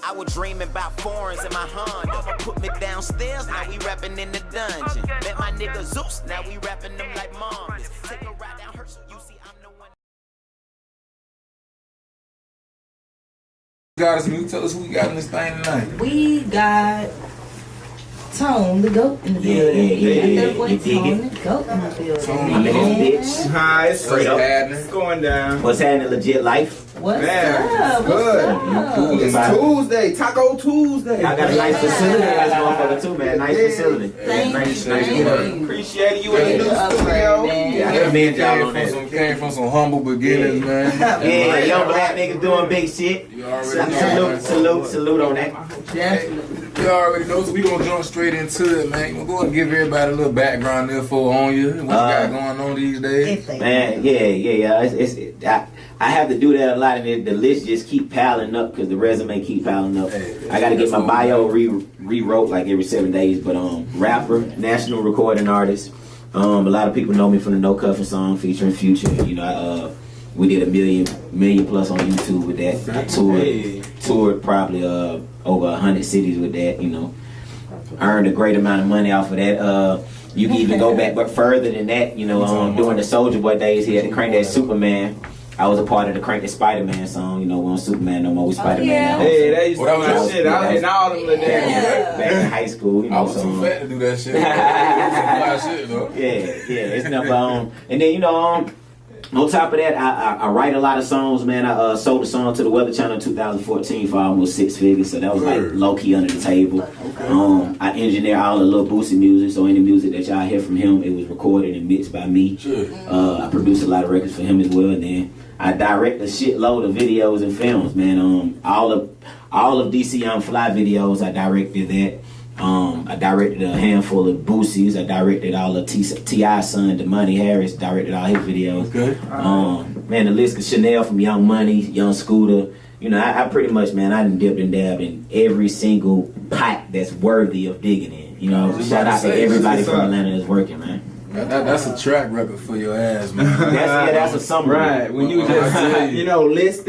I was dreaming about foreigns in my Honda. Put me downstairs, now we rapping in the dungeon. Met my nigga Zeus, now we rapping them like moms. Take a ride down Herschel, you see I'm the one. Got us, you tell us who we got in this thing tonight. We got Tonethegoat in the building. Tonethegoat in the building. My nigga, bitch. Hi, Straight up. it's going down. What's happening, legit life? What's Man, up? good. What's up? It's Tuesday, Taco Tuesday. I got a nice facility, that's motherfucker too, man. Nice facility. Thank you. Thank you. Appreciate you in the new Upgrade, studio. man. Yeah, I commend y'all on that. Came from some humble beginnings, man. Yeah, young black niggas doing big shit. You already know. Salute on that. Definitely. You already know, so we gonna jump straight into it, man. We're gonna give everybody a little background info on you. What you got going on these days? Man, yeah. I have to do that a lot, and the list just keep piling up because the resume keep piling up. I got to get my bio rewrote like every 7 days. But rapper, national recording artist. A lot of people know me from the No Cuffin song featuring Future. You know, we did a million plus on YouTube with that. I toured probably over 100 cities with that. You know, earned a great amount of money off of that. You can even go back but further than that. You know, during the Soulja Boy days, he had to crank that Superman. I was a part of the Crank That Spiderman song. You know, we on Superman no more, we Spiderman now. Hey, that used to do that shit. I was in all them little days. Back in high school, you know. I was too fat to do that shit. Shit though. Yeah, it's never and then, you know, on top of that, I write a lot of songs, man. I sold a song to the Weather Channel in 2014 for almost 6 figures, so that was like low-key under the table. I engineer all the little Boosie music, so any music that y'all hear from him, it was recorded and mixed by me. I produced a lot of records for him as well, and then I direct a shitload of videos and films, man. All of DC Young Fly videos, I directed that. I directed a handful of Boosies. I directed all of T.I.'s son, Damani Harris, directed all his videos. Man, the list of Chanel from Young Money, Young Scooter. You know, I pretty much, man, I done dipped and dabbed in every single pot that's worthy of digging in. You know, shout out to everybody from Atlanta that's working, man. That's a track record for your ass, man. That's a summary. Right, when you just, you know, list.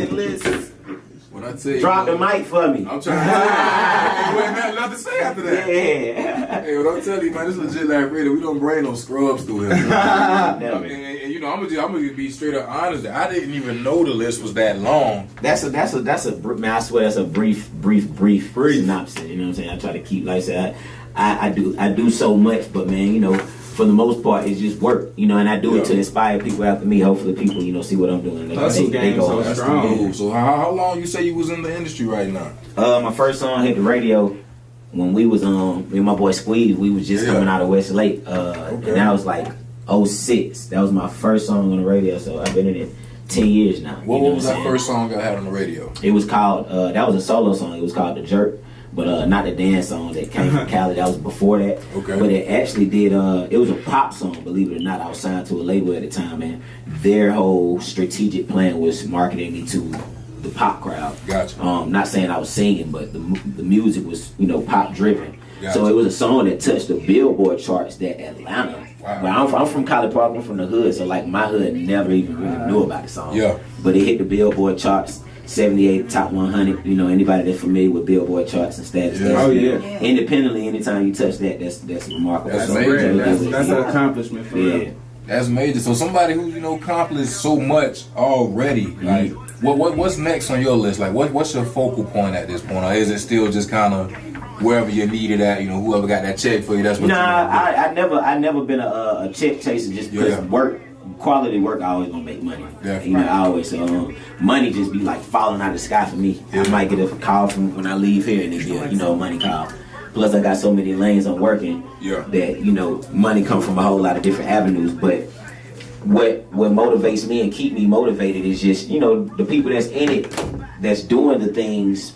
When I tell you, Drop the mic for me. I'm trying to tell you, you ain't got nothing to say after that. Yeah. Hey, what I'm telling you, man, this legit like radio. We don't bring no scrubs through here. Never. And you know, I'm gonna be straight up honest. I didn't even know the list was that long. That's a man, I swear that's a brief synopsis. You know what I'm saying? I try to keep, like I said, I do so much, but man, you know, for the most part, it's just work, you know, and I do it to inspire people after me. Hopefully, people, you know, see what I'm doing. They go. So strong. So how long you say you was in the industry right now? My first song hit the radio when we was me and my boy Squeeze. We was just coming out of Westlake, and that was like 06. That was my first song on the radio. So I've been in it 10 years now. What was that first song I had on the radio? It was called that was a solo song. It was called The Jerk. But not the dance song that came from Cali. That was before that. But it actually did. It was a pop song, believe it or not. I was signed to a label at the time, and their whole strategic plan was marketing me to the pop crowd. Gotcha. Not saying I was singing, but the music was, you know, pop driven. Gotcha. So it was a song that touched the Billboard charts that Atlanta. Wow. Well, I'm from College Park. I'm from the hood, so like my hood never even really knew about the song. Yeah. But it hit the Billboard charts. 78 top 100. You know, anybody that's familiar with Billboard charts and stats. Independently, anytime you touch that, that's remarkable. That's an accomplishment for real. That's major. So somebody who, you know, accomplished so much already, like what's next on your list? Like what's your focal point at this point? Or is it still just kind of wherever you need it at? You know, whoever got that check for you, that's what. I never been a check chaser just because quality work always gonna make money. Definitely. You know, I always money just be like falling out of the sky for me. I might get a call from when I leave here and it be a, you know, money call. Plus I got so many lanes I'm working that, you know, money come from a whole lot of different avenues. But what motivates me and keep me motivated is just, you know, the people that's in it, that's doing the things.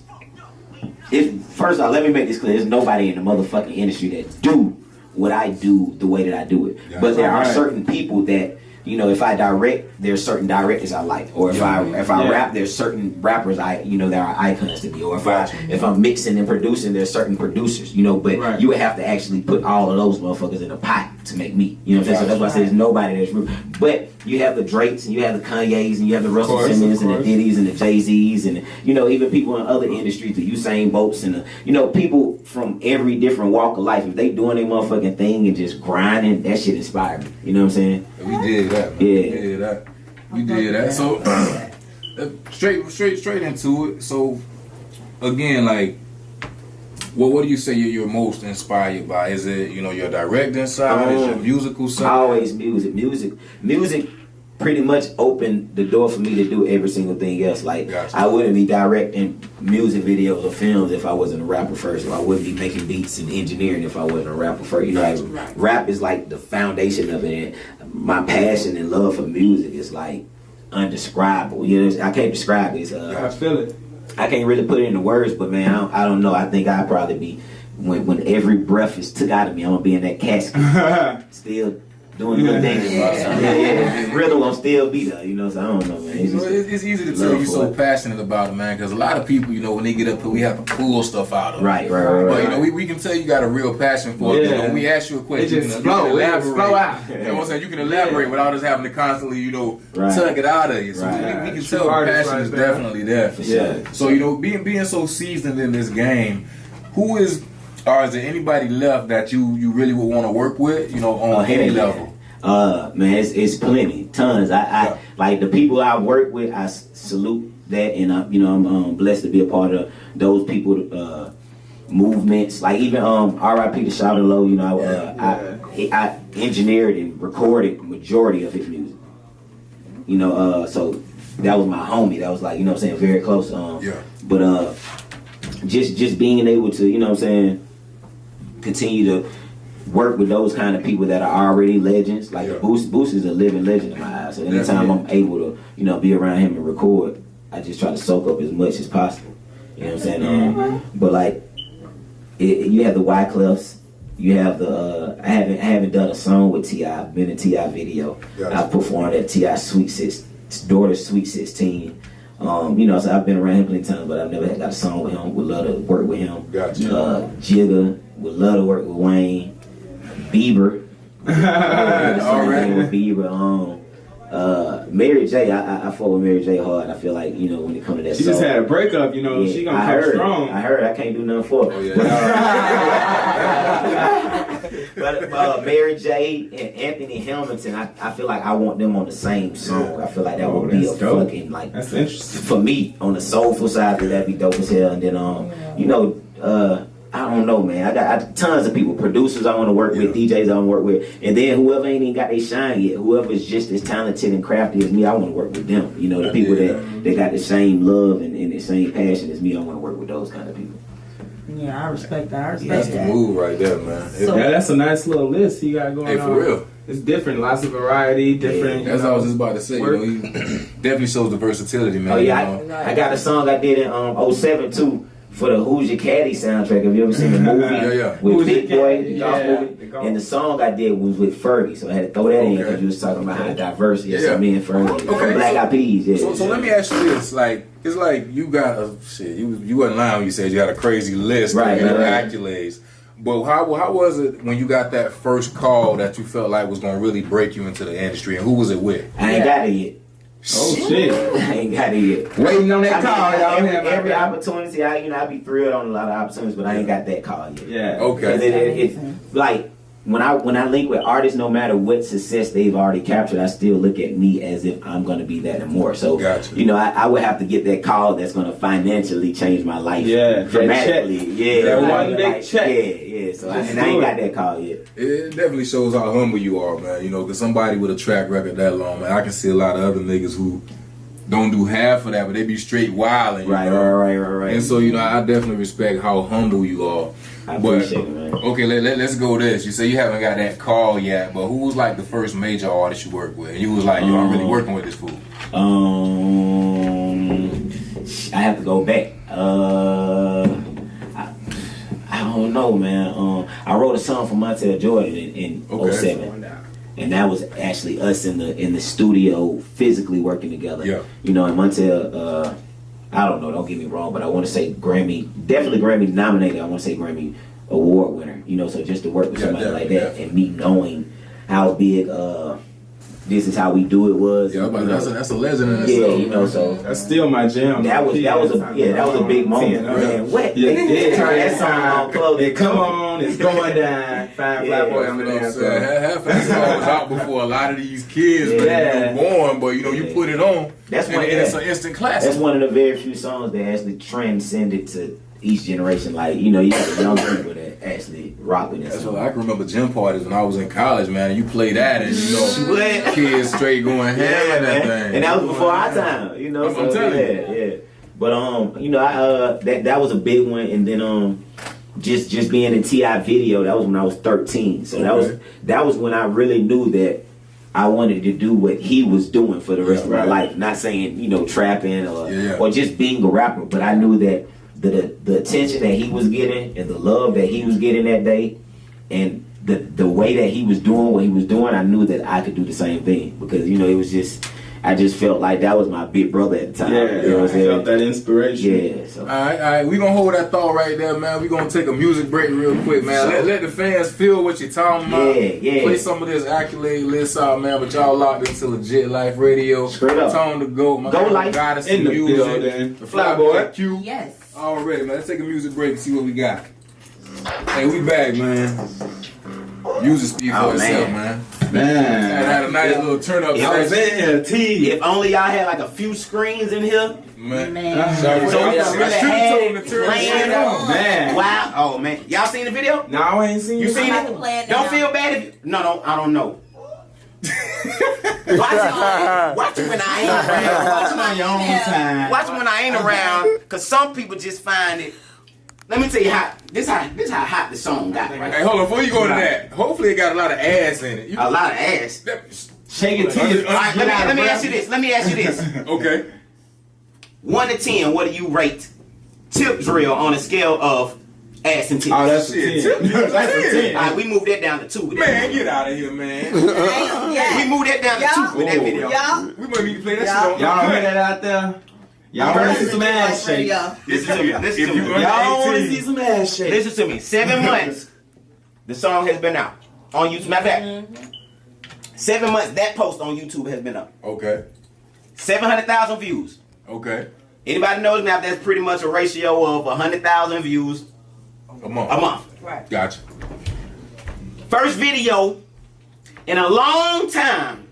First of all, let me make this clear, there's nobody in the motherfucking industry that do what I do the way that I do it. But there are certain people that, you know, if I direct, there's certain directors I like, or if I rap, there's certain rappers there are icons to me, or if I'm mixing and producing, there's certain producers, you know. But you would have to actually put all of those motherfuckers in a pot to make me. You know what I'm saying? So that's why I say there's nobody that's real. But you have the Drakes and you have the Kanyes and you have the Russell Simmons and the Diddy's and the Jay-Z's and, you know, even people in other industries, the Usain Bolts and the, you know, people from every different walk of life. If they doing their motherfucking thing and just grinding, that shit inspired me. You know what I'm saying? We did that, man. Yeah. We did that. So straight into it. So again, like, what do you say you're most inspired by? Is it, you know, your directing side? Is your musical side? Always music pretty much opened the door for me to do every single thing else. Like, gotcha. I wouldn't be directing music videos or films if I wasn't a rapper first, or I wouldn't be making beats and engineering if I wasn't a rapper first. You know, like, rap is like the foundation of it. And my passion and love for music is like undescribable. You know, I can't describe it. I feel it. I can't really put it into words, but man, I don't know. I think I'd probably be, when every breath is took out of me, I'm gonna be in that casket, still doing good things. The rhythm will still be there, you know. So I don't know, man. It's easy to tell you're so passionate about it, man, because a lot of people, you know, when they get up here, we have to pull stuff out of them. Right. But you know, we can tell you got a real passion for it. You know, when we ask you a question, you can elaborate. Flow out. You know what I'm saying? You can elaborate without us having to constantly, you know, tug it out of you. So we can tell the passion is definitely there. For sure. So you know, being so seasoned in this game, who is, or is there anybody left that you really would want to work with? You know, on any level. Man, it's plenty, tons. I like the people I work with. I salute that, and I'm blessed to be a part of those people movements. Like even R.I.P. to Shawty Low. You know, I engineered and recorded majority of his music. You know, so that was my homie. That was like, you know what I'm saying, very close. But just being able to, you know what I'm saying, continue to work with those kind of people that are already legends. Like Boost is a living legend in my eyes. So anytime I'm able to, you know, be around him and record, I just try to soak up as much as possible. You know what I'm saying? But like, you have the Wyclefs. You have the I haven't done a song with T.I. I've been in T.I. video. I've performed at T.I.'s daughter's Sweet 16. You know, so I've been around him plenty of times, but I've never got a song with him. Would love to work with him. Jigga would love to work with Wayne. Bieber. Already with Bieber. Mary J. I fuck with Mary J. hard. I feel like, you know, when it comes to that she song, just had a breakup, you know, she gonna come strong. I heard. I can't do nothing for her. But Mary J. and Anthony Hamilton, I feel like I want them on the same song. I feel like that would be a fucking, like, that's interesting. For me, on the soulful side, that'd be dope as hell. And then, you know, I don't know, man. I got tons of people, producers I want to work with, DJs I want to work with, and then whoever ain't even got their shine yet, whoever's just as talented and crafty as me, I want to work with them. You know, the people that got the same love and the same passion as me, I want to work with those kind of people. Yeah, I respect that. That's the move right there, man. That's a nice little list you got going on. For real. It's different, lots of variety, different. That's what I was just about to say. You know, he definitely shows the versatility, man. Oh yeah, I got a song I did in 07 too. For the Who's Your Caddy soundtrack. Have you ever seen the movie with Big Boy, the golf movie? And the song I did was with Fergie, so I had to throw that in because you was talking about how diverse so me and Fergie. Black Eyed Peas, So let me ask you this, like, it's like you got a shit. You wasn't lying when you said you had a crazy list of accolades. But how was it when you got that first call that you felt like was gonna really break you into the industry, and who was it with? I ain't got it yet. Oh shit! I ain't got it yet. Waiting on that call, y'all. Every opportunity, I be thrilled on a lot of opportunities, but I ain't got that call yet. Yeah. Okay. It's like when I link with artists, no matter what success they've already captured, I still look at me as if I'm gonna be that and more. So you know, I would have to get that call that's gonna financially change my life. Dramatically. That one big check. Yeah. So I ain't got that call yet. It definitely shows how humble you are, man. You know, because somebody with a track record that long, man, I can see a lot of other niggas who don't do half of that, but they be straight wilding. Right. And so, you know, I definitely respect how humble you are. I appreciate it, man. Okay, let's go this. You say you haven't got that call yet, but who was like the first major artist you worked with? And you was like, yo, I'm really working with this fool. I have to go back. I don't know, man. I wrote a song for Montell Jordan in 07. And that was actually us in the studio physically working together. Yeah. You know, and Montell, I don't know, don't get me wrong, but I want to say definitely Grammy nominated. I want to say Grammy award winner. You know, so just to work with somebody like that and me knowing how big This Is How We Do It was. Yeah, but that's a legend in yeah, itself. you know, so That's still my jam. that was a big moment, man. What? Yeah, They turn that song on close. Come on, it's going down. Fine Yeah, Flat Boy, You I'm know a what I'm dancer. saying? Half that song was out before a lot of these kids Yeah. were born, but you put it on, That's and one- it's an instant classic. That's one of the very few songs that actually transcended to each generation. Like, you got the young people that actually rock with this That's song. what I can remember gym parties when I was in college, man. And you play that, and What? kids straight going ham Yeah, at that man. thing. And that was before our time, I'm telling you. yeah. But I that was a big one, and then just being in T.I. video, that was when I was 13. So that was when I really knew that I wanted to do what he was doing for the rest of my life. Not saying trapping or just being a rapper, but I knew that the attention that he was getting and the love that he was getting that day, and the way that he was doing what he was doing, I knew that I could do the same thing, because it was just, I just felt like that was my big brother at the time. Yeah, you know what I'm I saying? felt that inspiration. Yeah. So. All right, we gonna hold that thought right there, man. We gonna take a music break real quick, man. Let the fans feel what you're talking about. Yeah. Play some of this accolade list out, man. But y'all locked into Legit Life Radio. Straight up. Tonethegoat, my Go Life. got us In some the music. building. The Flyboy Q. Yes. Already, man. Let's take a music break and see what we got. Hey, we back, man. Music speak for itself, man. I had a nice little turn up. I was in here, T. If only y'all had like a few screens in here. Man. Sorry, So we I could really should've had told it him to turn playing it on. Man. Wow. Oh man, y'all seen the video? No, I ain't seen You seen I'm about to it? play it Don't now. feel bad if you. No, I don't know. Watch it when I ain't around. Watch it on your own time. Watch it when I ain't around, cause some people just find it. Let me tell you how this how hot the song got. Hey, Right? hold on. Before you go to that, hopefully it got a lot of ass in it. A lot of ass. Shake it, T. All right, let me ask you this. Okay. 1 to 10, what do you rate tip drill on a scale of ass and titties? Oh, that's a Shit, 10. That's a 10. All right, we moved that down to 2. With that Man, video. get out of here, man. We Yeah. moved that down to 2 with that video. Y'all. We might need to play that Y'all- shit Y'all on hear that out there? Y'all want to see some ass shake? Listen to me. Listen to If you me. under Y'all want to 18. see some ass shake? Listen to me. 7 months, the song has been out on YouTube. Matter of fact, 7 months, that post on YouTube has been up. Okay. 700,000 views. Okay. Anybody knows now that's pretty much a ratio of 100,000 views A month. a month. Right. Gotcha. First video in a long time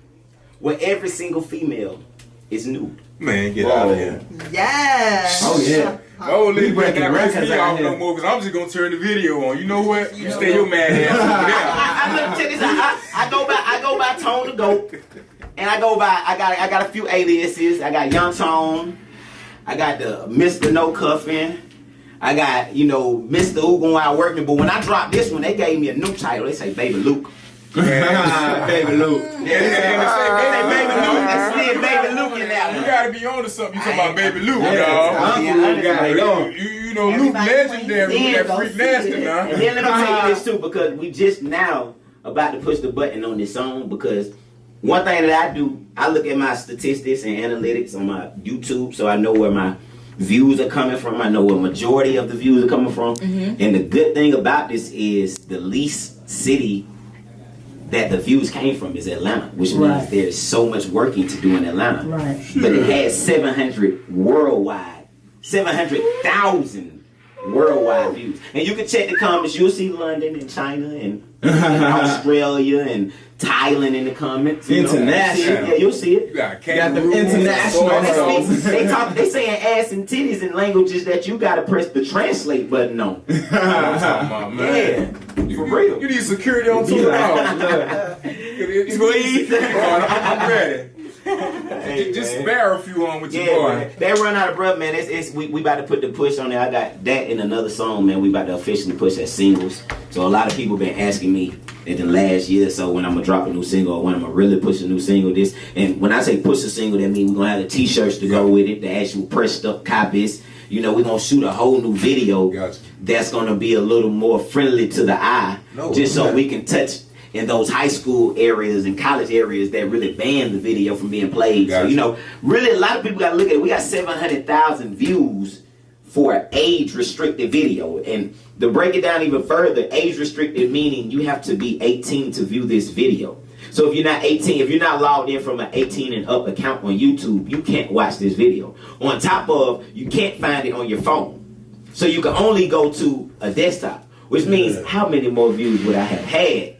where every single female is nude. Man, get out of here. Yes. Oh, yeah. Oh, We leave breaking that records rest me out off here. no more, because I'm just going to turn the video on. You know what? You stay your mad ass over I look, check this out. I go by Tonethegoat, and I got a few aliases. I got Young Tone. I got the Mr. No Cuffin. I got, Mr. Who going out working. But when I dropped this one, they gave me a new title. They say Baby Luke. Baby Luke. Yeah, they say Baby Luke. They slid Baby Luke in You there. gotta be on to something. You talking about Baby Luke, Yeah, dog. Uncle Luke got it on. You know, Luke legendary with that freak nasty now. And then let me tell you this too, because we just now about to push the button on this song, because one thing that I do, I look at my statistics and analytics on my YouTube, so I know where my views are coming from. I know where majority of the views are coming from. And the good thing about this is the least city that the views came from is Atlanta, which means there's so much working to do in Atlanta. Right. But it has 700 worldwide, 700,000 worldwide views. And you can check the comments. You'll see London and China and Australia and Thailand in the comments. You know. International. Yeah, you'll see it. You got Got them kangaroos, international soy songs. sauce. They saying ass and titties in languages that you gotta press the translate button on. That's what I'm talking about, man. Yeah, for real. You need security on Twitter. Squeeze. I'm ready. Just spare a few on with your boy. Man. They run out of breath, man. We about to put the push on there. I got that in another song, man. We about to officially push as singles. So a lot of people been asking me in the last year or so when I'm gonna drop a new single or when I'm gonna really push a new single. And when I say push a single, that means we're gonna have the t-shirts to go with it, the actual pressed up copies. We're gonna shoot a whole new video that's gonna be a little more friendly to the eye, just so we can touch in those high school areas and college areas that really banned the video from being played. So, really a lot of people gotta look at it. We got 700,000 views for an age-restricted video. And to break it down even further, age-restricted meaning you have to be 18 to view this video. So if you're not 18, if you're not logged in from an 18 and up account on YouTube, you can't watch this video. On top of, you can't find it on your phone. So you can only go to a desktop, which means how many more views would I have had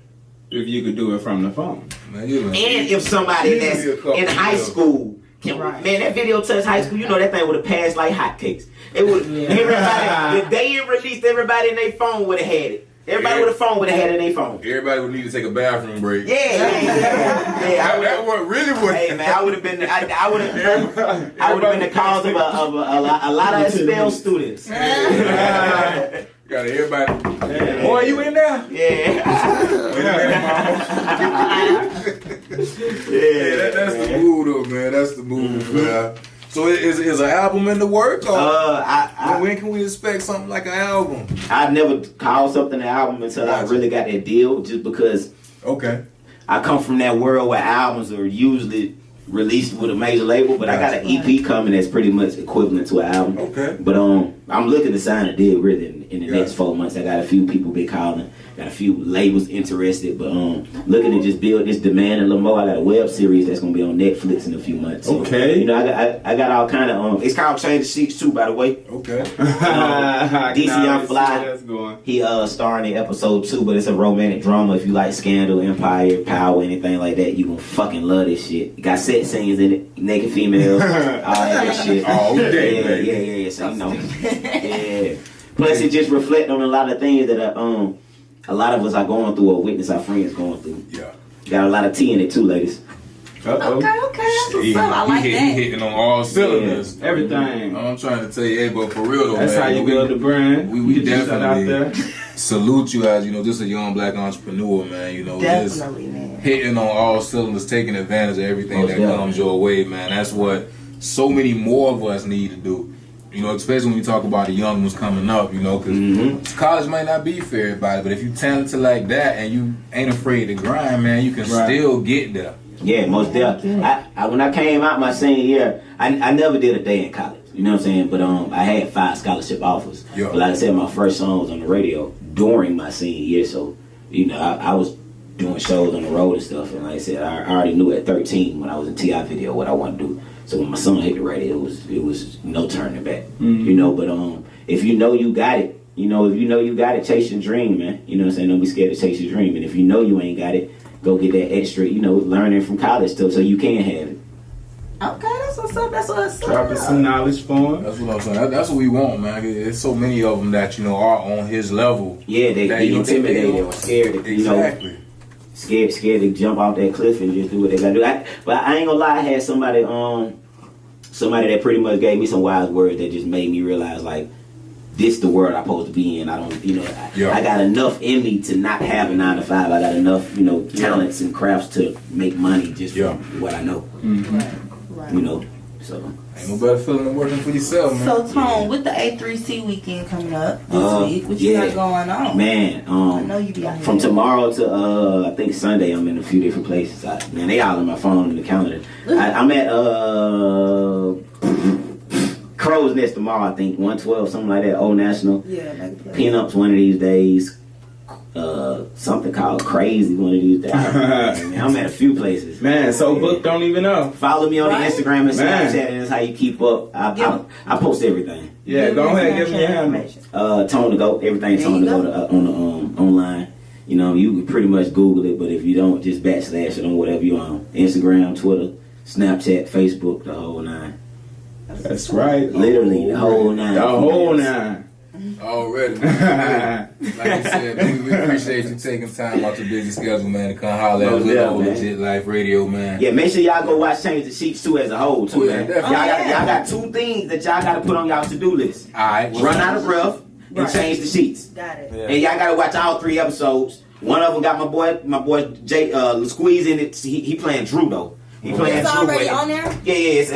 if you could do it from the phone? and if somebody that's in high school, man, that video touched high school, you know that thing would have passed like hotcakes. It would everybody the day it released, everybody in their phone would have had it. Everybody with a phone would have had it in their phone. Everybody would need to take a bathroom break. Yeah. That what really would. Hey man, I would have been. I would have been the cause of a lot of expelled students. Got everybody. Boy, you in there? Yeah. That's the move, though, man. That's the move, man. So is an album in the works? Or when can we expect something like an album? I never called something an album until I really got that deal, just because I come from that world where albums are usually released with a major label, but I got an EP coming that's pretty much equivalent to an album. Okay. But I'm looking to sign a deal really in the next 4 months. I got a few people been calling, got a few labels interested, but looking to just build this demand a little more. I got a web series that's gonna be on Netflix in a few months. So, you know, I got all kind of it's called Change the Sheets too, by the way. Okay. DC Young Fly. He starring in episode 2, but it's a romantic drama. If you like Scandal, Empire, Power, anything like that, you gonna fucking love this shit. It got sex scenes in it, naked females, all that good shit. Oh, okay, yeah. So you know, yeah. Plus, it just reflects on a lot of things that a lot of us are going through or witness our friends going through. Yeah. Got a lot of tea in it too, ladies. Okay. That's what's up. I like He that. hitting on all cylinders. Yeah, everything. I'm trying to tell you, hey, but for real though, That's man, how you build the brand. We Get yourself out there. definitely salute you as, you know, just a young black entrepreneur, man. You know, Definitely, man. hitting on all cylinders, taking advantage of everything that comes your way, man. That's what so many more of us need to do. You know, especially when we talk about the young ones coming up, you know, because college might not be for everybody, but if you talented like that and you ain't afraid to grind, man, you can still get there. Yeah, most definitely. When I came out my senior year, I never did a day in college. You know what I'm saying? But I had 5 scholarship offers. Yeah. But like I said, my first song was on the radio during my senior year, so you know I was doing shows on the road and stuff. And like I said, I already knew at 13 when I was in T.I. video what I wanted to do. So when my son hit the radio, it was no turning back. You know, but if you know you got it, you know, if you know you got it, chase your dream, man. You know what I'm saying? Don't be scared to chase your dream. And if you know you ain't got it, go get that extra, you know, learning from college stuff so you can have it. Okay, that's what's up. That's what's up. Dropping some knowledge for him. That's what I'm saying. That's what we want, man. There's so many of them that, you know, are on his level. Yeah, they get intimidated or scared. You know, scared to jump off that cliff and just do what they gotta do. But I ain't gonna lie, I had somebody that pretty much gave me some wise words that just made me realize, like, this the world I'm supposed to be in. I don't, you know, I got enough in me to not have a 9 to 5. I got enough, you know, talents and crafts to make money just from what I know. Right. You know, so. Ain't no better feeling than working for yourself, man. So, Tone, with the A3C weekend coming up this week, what you got going on? Man, I know you be out here. From tomorrow to I think Sunday, I'm in a few different places. Man, they all on my phone and the calendar. I'm at Crow's Nest tomorrow, I think 112, something like that. Old National. Yeah, Pinups one of these days. Something called Crazy one of these days. Man, I'm at a few places. Man, so book don't even know. Follow me on the Instagram and Snapchat, and that's how you keep up. I post everything. Yeah, go ahead, give me your handle. Tonethegoat, everything Tonethegoat on the online. You know, you can pretty much Google it, but if you don't, just backslash it on whatever you on. Instagram, Twitter, Snapchat, Facebook, the whole 9. That's right. Literally, the whole 9. The whole 9. Already. Like I said, man, we appreciate you taking time out your busy schedule, man, to come holler at Legit Life Radio, man. Yeah, make sure y'all go watch Change the Sheets too as a whole, too, man. Y'all got 2 things that y'all got to put on y'all to-do list. All right. Run out of breath and change the sheets. Got it. Yeah. And y'all got to watch all 3 episodes. One of them got my boy Jay Squeeze in it. He playing Drew though. He playing It's Drew. already on there? Yeah. It's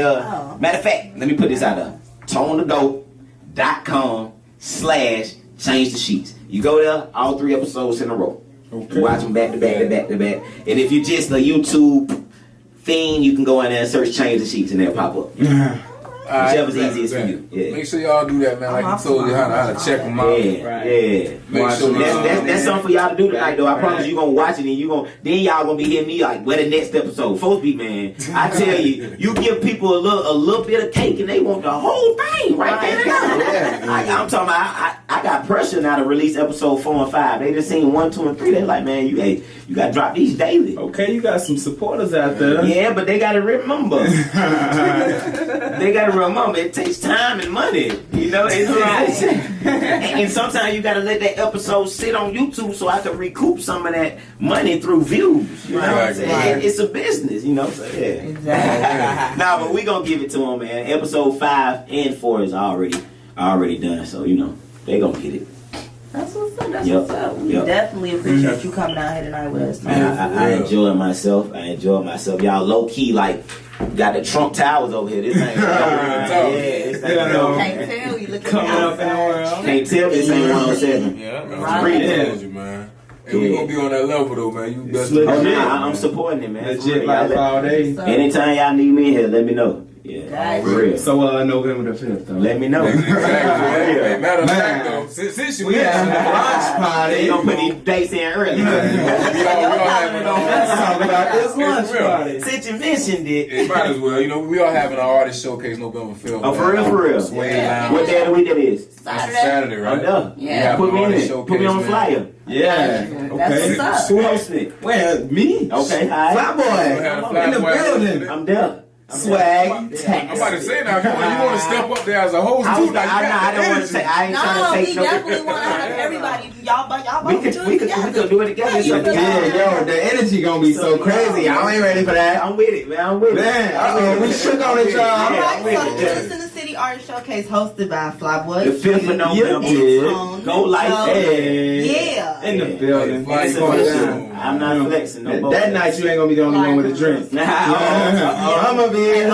matter of fact, let me put this out there. Tonethegoat.com/change the sheets. You go there, all 3 episodes in a row. Okay. Watch them back to back to back to back. And if you're just a YouTube fiend, you can go in there and search Change the Sheets and they'll pop up. Whichever's easiest for you. Yeah. Make sure y'all do that, man. Like I told you how to check them out. Yeah. Make sure that's something for y'all to do tonight, though. I promise you gonna watch it and then y'all gonna be hitting me like, where the next episode? Folks be, man. I tell you, you give people a little bit of cake and they want the whole thing right there and there. I'm talking about, I got pressure now to release episode 4 and 5. They just seen 1, 2, and 3. They like, man, you gotta drop these daily. Okay, you got some supporters out there. Yeah, but they gotta remember. They gotta remember it takes time and money. You know, and sometimes you gotta let that episode sit on YouTube so I can recoup some of that money through views. You know what I'm saying? It's a business, you know. So yeah. Exactly. Nah, but we gonna give it to them, man. Episode 5 and 4 is already done. So you know they gonna get it. That's what's up. That's what's up. We definitely appreciate you coming out here tonight with us. Man, I enjoy myself. Y'all low key like got the Trump Towers over here. This ain't Can't tell you looking coming up in the world. Can't tell this ain't 107. Yeah, man. Hey, we gonna be on that level though, man. You best. I'm supporting it, man. Legit life all day. Anytime y'all need me here, let me know. Yeah, for real. So November the 5th, though. Let me know. Hey, matter of fact, though, since you have a lunch party, you gonna put these dates in early. Let's talk about this lunch party. Since you mentioned it, it might as well. You know, we are having an artist showcase November 5th. Oh, for real. What day of the week that is? Saturday, right? I'm done. Yeah. Put me in it. Put me on the flyer. Yeah. Okay. Who hosting it? Well, me. Okay. Flyboy. In the building. I'm there. Swag. I'm about to say now, you want to step up there as a host too. I don't want to say. I ain't trying to take we definitely want to have everybody. Y'all we could do it together. Yeah, the energy gonna be so crazy. I ain't ready for that. I'm with it, man. Man, we shook on it, y'all. Alright, so Juice in the City Artist Showcase hosted by Flyboy. The 5th of November. Go Life. Yeah. In the building. I'm not flexing. That night you ain't gonna be the only one with a drink. I'm gonna be in.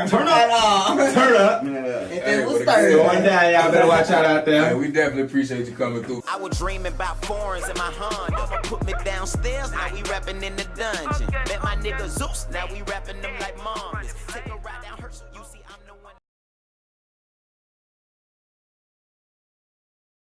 Turn up. If it was Thursday. One day, y'all better watch out there. Hey, we definitely appreciate you coming through. I was dreaming about foreigns in my Honda. Put me downstairs, now we rapping in the dungeon. Met my nigga Zeus, now we rapping them like moms. Take a ride down Herschel.